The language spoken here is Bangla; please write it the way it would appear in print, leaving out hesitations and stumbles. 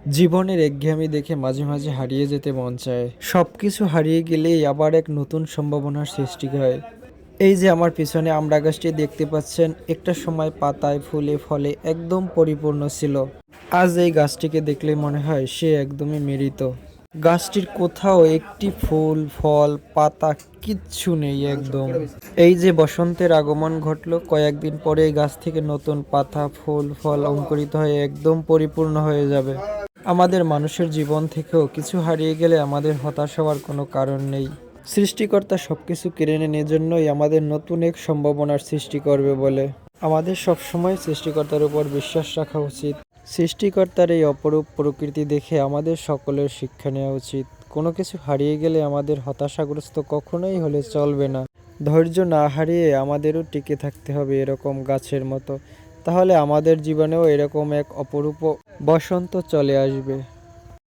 জীবনের একঘেয়েমি দেখে মাঝে মাঝে হারিয়ে যেতে মন চায়। সবকিছু হারিয়ে গেলেই আবার এক নতুন সম্ভাবনার সৃষ্টি হয়। এই যে আমার পিছনে আমড়া গাছটি দেখতে পাচ্ছেন, একটা সময় পাতায় ফুলে ফলে একদম পরিপূর্ণ ছিল। আজ এই গাছটিকে দেখলে মনে হয় সে একদমই মৃত। গাছটির কোথাও একটি ফুল ফল পাতা কিচ্ছু নেই একদম। এই যে বসন্তের আগমন ঘটলো, কয়েকদিন পরে এই গাছ থেকে নতুন পাতা ফুল ফল অঙ্কুরিত হয়ে একদম পরিপূর্ণ হয়ে যাবে। আমাদের মানুষের জীবন থেকেও কিছু হারিয়ে গেলে আমাদের হতাশ হওয়ার কোনো কারণ নেই। সৃষ্টিকর্তা সবকিছু কেড়ে নেওয়ার জন্যই আমাদের নতুন এক সম্ভাবনার সৃষ্টি করবে বলে আমাদের সবসময় সৃষ্টিকর্তার উপর বিশ্বাস রাখা উচিত। সৃষ্টিকর্তার এই অপরূপ প্রকৃতি দেখে আমাদের সকলের শিক্ষা নেওয়া উচিত। কোনো কিছু হারিয়ে গেলে আমাদের হতাশাগ্রস্ত কখনোই হলে চলবে না। ধৈর্য না হারিয়ে আমাদেরও টিকে থাকতে হবে এরকম গাছের মতো। তাহলে আমাদের জীবনেও এরকম এক অপরূপ বসন্ত চলে আসবে।